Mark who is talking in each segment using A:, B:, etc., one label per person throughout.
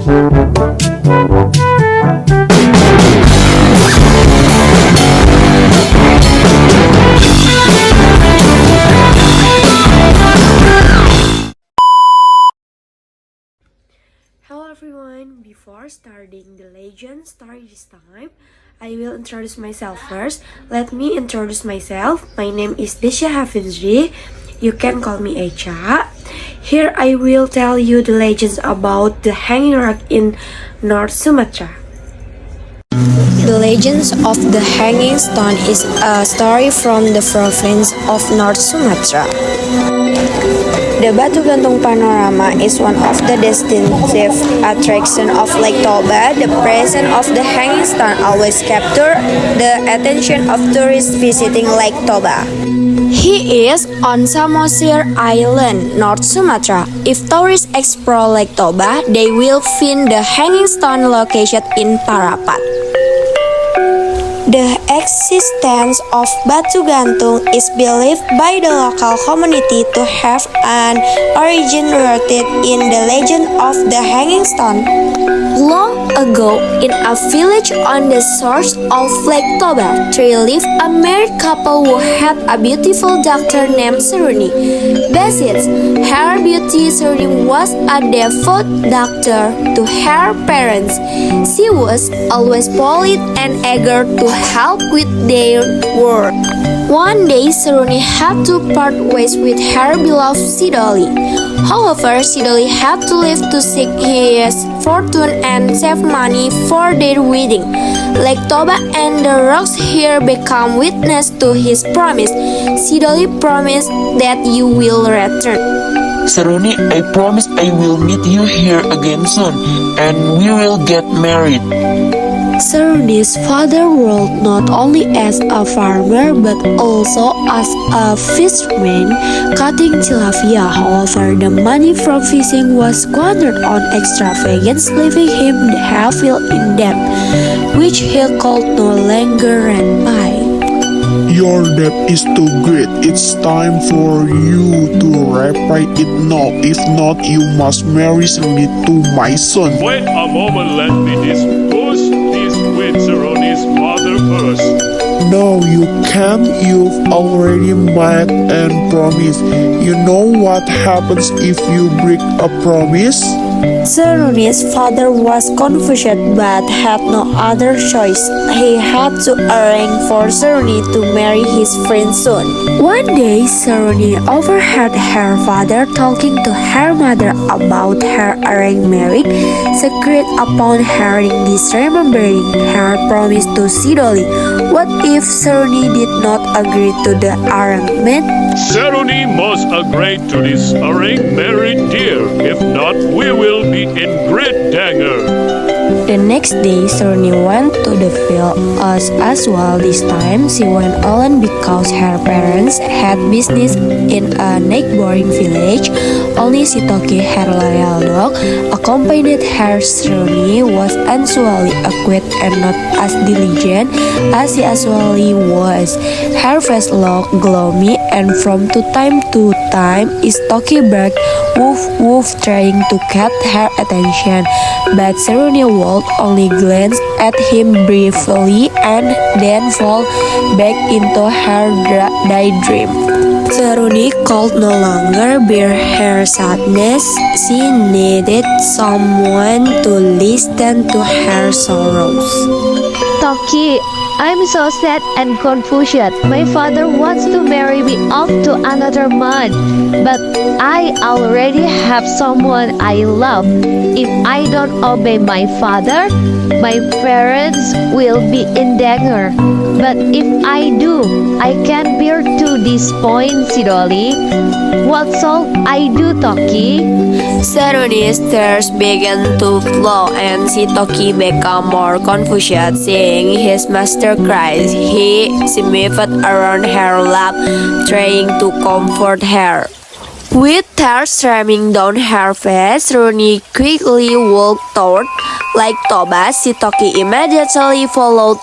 A: Hello everyone, before starting the legend story this time, I will introduce myself first. Let me introduce myself. My name is Desya Hafizri. You can call me Echa. Here I will tell you the legends about the Hanging Rock in North Sumatra.
B: The Legends of the Hanging Stone is a story from the province of North Sumatra. The Batu Gantung Panorama is one of the distinctive attractions of Lake Toba. The presence of the hanging stone always captures the attention of tourists visiting Lake Toba. He is on Samosir Island, North Sumatra. If tourists explore Lake Toba, they will find the hanging stone located in Parapat. The existence of Batu Gantung is believed by the local community to have an origin rooted in the legend of the hanging stone. Long ago, in a village on the shores of Lake Toba, there lived a married couple who had a beautiful daughter named Seruni. Besides her beauty, Seruni was a devout daughter to her parents. She was always polite and eager to help with their work. One day, Seruni had to part ways with her beloved Sidoli. However, Sidoli had to leave to seek his fortune and save money for their wedding. Lake Toba and the rocks here become witness to his promise. Sidoli promised that you will return.
C: Seruni, I promise I will meet you here again soon, and we will get married.
B: Seruni's father worked not only as a farmer but also as a fisherman, cutting tilapia. However, the money from fishing was squandered on extravagance, leaving him heavily in debt, which he could no longer rent by.
D: Your debt is too great. It's time for you to repay it now. If not, you must marry me to my son.
E: Wait a moment, let me discuss this with Seroni's mother first.
D: No, you can't. You've already made and promised. You know what happens if you break a promise?
B: Seruni's father was confused but had no other choice. He had to arrange for Seruni to marry his friend's son. One day, Seruni overheard her father talking to her mother about her arranged marriage. Secret upon hearing this, remembering her promise to Sidoli. What if Seruni did not agree to the arrangement?
E: Seroni must agree to this arranged marriage, dear. If not, we will be in great danger.
B: The next day, Seruni went to the field as well. This time, she went alone because her parents had business in a neighboring village. Only Sitoki, her loyal dog, accompanied her. Seruni was unusually quiet and not as diligent as she usually was. Her face looked gloomy, and from time to time, Sitoki barked woof woof, trying to catch her attention. But Seruni would only glance at him briefly and then fall back into her daydream. Seruni could no longer bear her sadness. She needed someone to listen to her sorrows.
F: Toki, I'm so sad and confused. My father wants to marry me off to another man, but I already have someone I love. If I don't obey my father, my parents will be in danger. But if I do, I can bear to disappoint Sidoli. What shall I do, Toki?
B: Seruni's tears began to flow, and Sitoki became more confused. Seeing his master cry, he smiled around her lap, trying to comfort her. With tears streaming down her face, Seruni quickly walked toward Lake Toba. Sitoki immediately followed,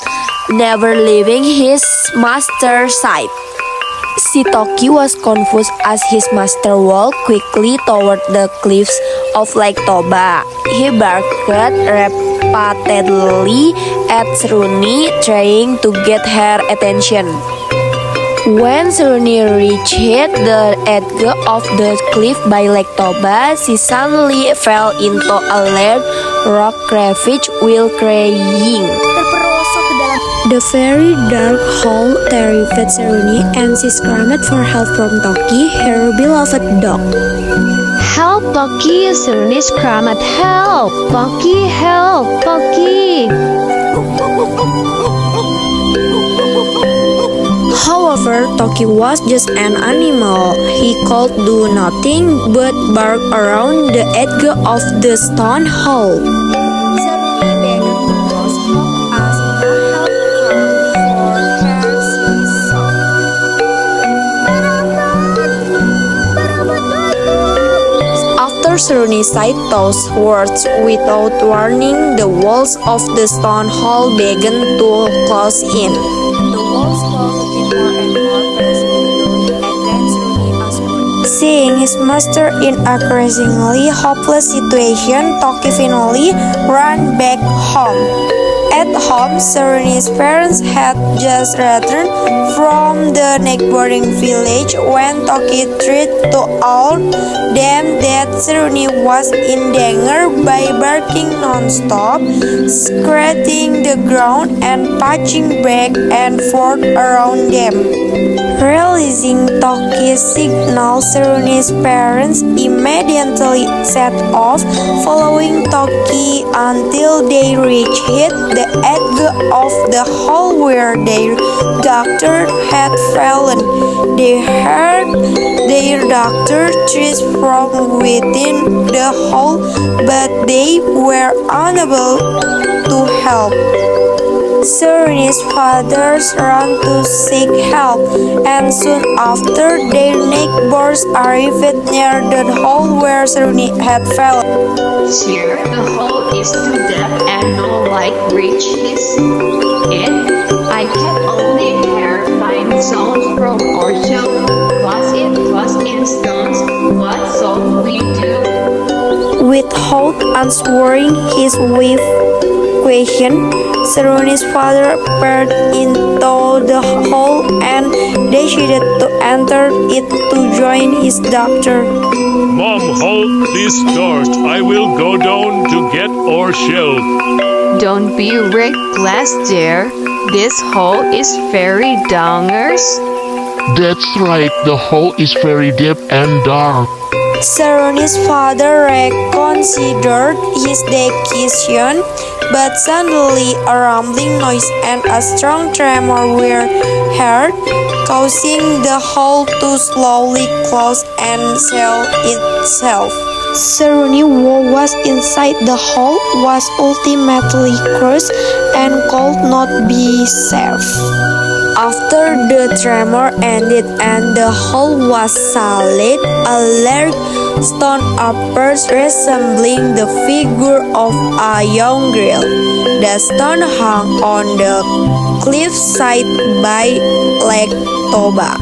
B: never leaving his master's side. Si Toki was confused as his master walked quickly toward the cliffs of Lake Toba. He barked repeatedly at Seruni, trying to get her attention. When Seruni reached the edge of the cliff by Lake Toba, she suddenly fell into a large rock crevice while crying. The very dark hole terrified Seruni, and she screamed for help from Toki, her beloved dog.
F: Help, Toki! Seruni screamed, help! Toki, help! Toki!
B: However, Toki was just an animal. He could do nothing but bark around the edge of the stone hole. Seruni began to lose hope as no help came for her, she sobbed. After Seruni said those words without warning, the walls of the stone hole began to close in. The walls closed in more and more precipitously against Seruni as well. Seeing his master in a increasingly hopeless situation, Toki finally ran back home. At home, Seruni's parents had just returned from the neighboring village when Toki tried to warn them that Seruni was in danger by barking non-stop, scratching the ground and punching back and forth around them. Realizing Toki's signal, Seruni's parents immediately set off, following Toki until they reached the edge of the hole where their doctor had fallen. They heard their doctor shriek from within the hole, but they were unable to help. Seruni's fathers ran to seek help, and soon after their neighbors arrived near the hole where Seruni had fallen.
F: Sir, the hole is too deep and no light reaches it. I can only hear fine sounds from our show. Was it was in stones? What shall we do?
B: Without answering his wife question, Seruni's father peered into the hole and decided to enter it to join his doctor.
E: Mom, hold this door. I will go down to get our shell.
F: Don't be reckless, dear. This hole is very dangerous.
C: That's right, the hole is very deep and dark.
B: Seruni's father reconsidered his decision, but suddenly a rumbling noise and a strong tremor were heard, causing the hole to slowly close and seal itself. Seruni, who was inside the hole, was ultimately crushed and could not be saved. After the tremor ended and the hole was solid, a large stone appeared resembling the figure of a young girl. The stone hung on the cliffside by Lake Toba.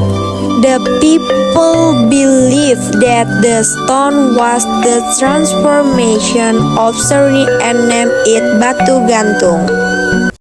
B: The people believed that the stone was the transformation of Seruni and named it Batu Gantung.